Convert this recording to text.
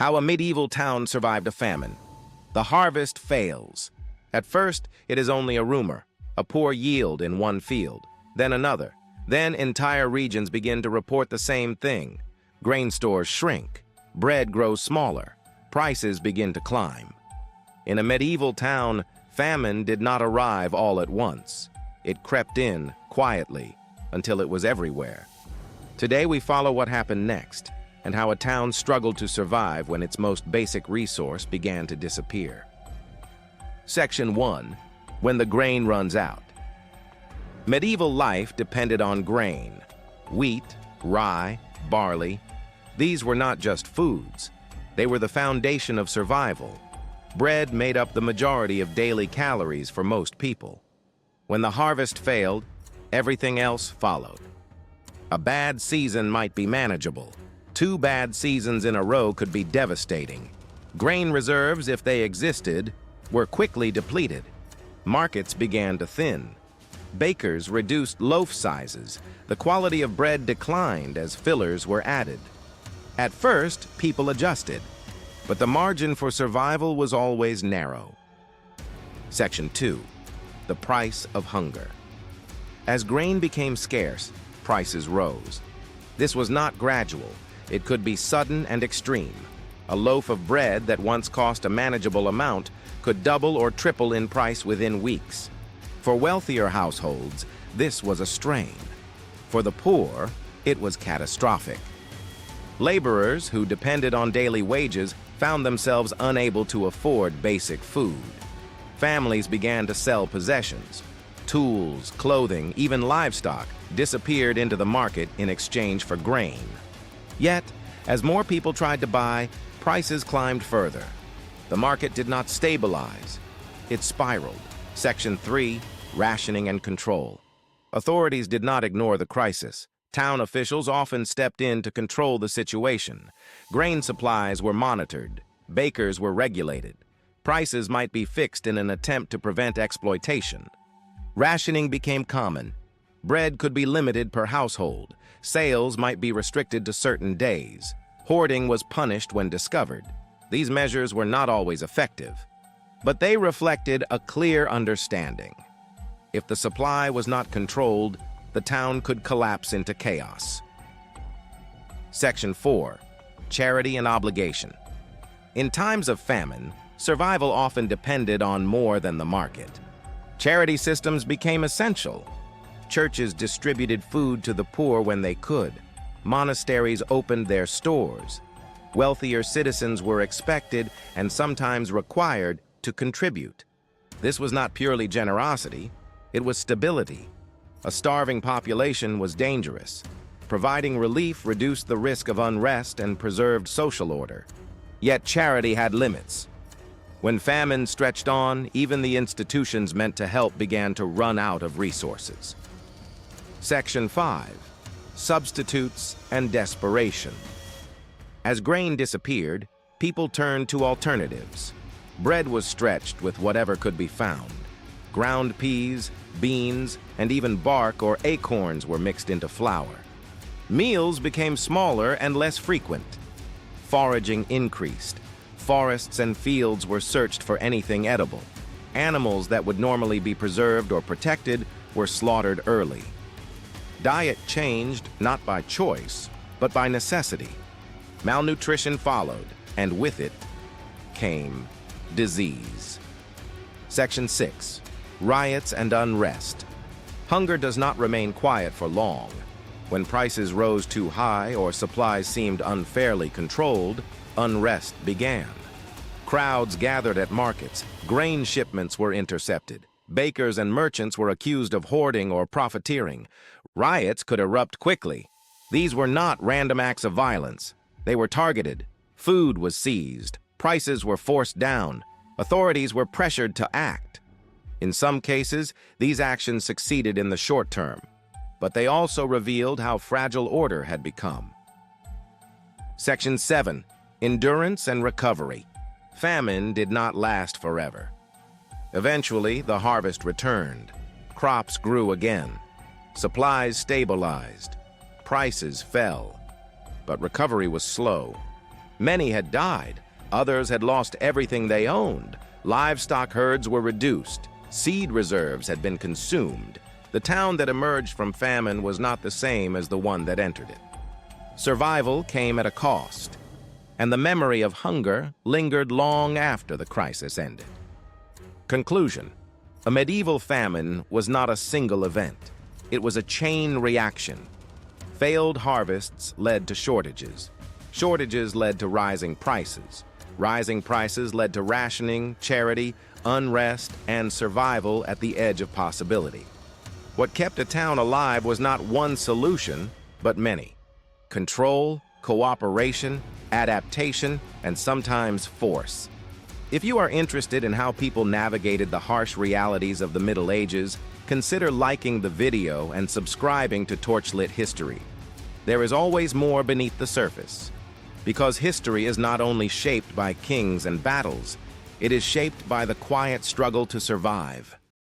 How a medieval town survived a famine. The harvest fails. At first, it is only a rumor, a poor yield in one field, then another. Then entire regions begin to report the same thing. Grain stores shrink, bread grows smaller, prices begin to climb. In a medieval town, famine did not arrive all at once. It crept in quietly until it was everywhere. Today we follow what happened next, and how a town struggled to survive when its most basic resource began to disappear. Section 1. When the grain runs out. Medieval life depended on grain. Wheat, rye, barley. These were not just foods. They were the foundation of survival. Bread made up the majority of daily calories for most people. When the harvest failed, everything else followed. A bad season might be manageable. 2 bad seasons in a row could be devastating. Grain reserves, if they existed, were quickly depleted. Markets began to thin. Bakers reduced loaf sizes. The quality of bread declined as fillers were added. At first, people adjusted, but the margin for survival was always narrow. Section 2. The price of hunger. As grain became scarce, prices rose. This was not gradual. It could be sudden and extreme. A loaf of bread that once cost a manageable amount could double or triple in price within weeks. For wealthier households, this was a strain. For the poor, it was catastrophic. Laborers who depended on daily wages found themselves unable to afford basic food. Families began to sell possessions. Tools, clothing, even livestock disappeared into the market in exchange for grain. Yet, as more people tried to buy, prices climbed further. The market did not stabilize. It spiraled. Section 3. Rationing and control. Authorities did not ignore the crisis. Town officials often stepped in to control the situation. Grain supplies were monitored. Bakers were regulated. Prices might be fixed in an attempt to prevent exploitation. Rationing became common. Bread could be limited per household. Sales might be restricted to certain days. Hoarding was punished when discovered. These measures were not always effective, but they reflected a clear understanding. If the supply was not controlled, the town could collapse into chaos. Section 4. Charity and obligation. In times of famine, survival often depended on more than the market. Charity systems became essential. Churches distributed food to the poor when they could. Monasteries opened their stores. Wealthier citizens were expected and sometimes required to contribute. This was not purely generosity, it was stability. A starving population was dangerous. Providing relief reduced the risk of unrest and preserved social order. Yet charity had limits. When famine stretched on, even the institutions meant to help began to run out of resources. Section 5. Substitutes and desperation. As grain disappeared, people turned to alternatives. Bread was stretched with whatever could be found. Ground peas, beans, and even bark or acorns were mixed into flour. Meals became smaller and less frequent. Foraging increased. Forests and fields were searched for anything edible. Animals that would normally be preserved or protected were slaughtered early. Diet changed not by choice, but by necessity. Malnutrition followed, and with it came disease. Section 6. Riots and unrest. Hunger does not remain quiet for long. When prices rose too high or supplies seemed unfairly controlled, unrest began. Crowds gathered at markets. Grain shipments were intercepted. Bakers and merchants were accused of hoarding or profiteering. Riots could erupt quickly. These were not random acts of violence. They were targeted. Food was seized. Prices were forced down. Authorities were pressured to act. In some cases, these actions succeeded in the short term, but they also revealed how fragile order had become. Section 7. Endurance and recovery. Famine did not last forever. Eventually, the harvest returned. Crops grew again. Supplies stabilized. Prices fell. But recovery was slow. Many had died. Others had lost everything they owned. Livestock herds were reduced. Seed reserves had been consumed. The town that emerged from famine was not the same as the one that entered it. Survival came at a cost, and the memory of hunger lingered long after the crisis ended. Conclusion: a medieval famine was not a single event. It was a chain reaction. Failed harvests led to shortages. Shortages led to rising prices. Rising prices led to rationing, charity, unrest, and survival at the edge of possibility. What kept a town alive was not one solution, but many. Control, cooperation, adaptation, and sometimes force. If you are interested in how people navigated the harsh realities of the Middle Ages, consider liking the video and subscribing to TorchLit History. There is always more beneath the surface, because history is not only shaped by kings and battles, it is shaped by the quiet struggle to survive.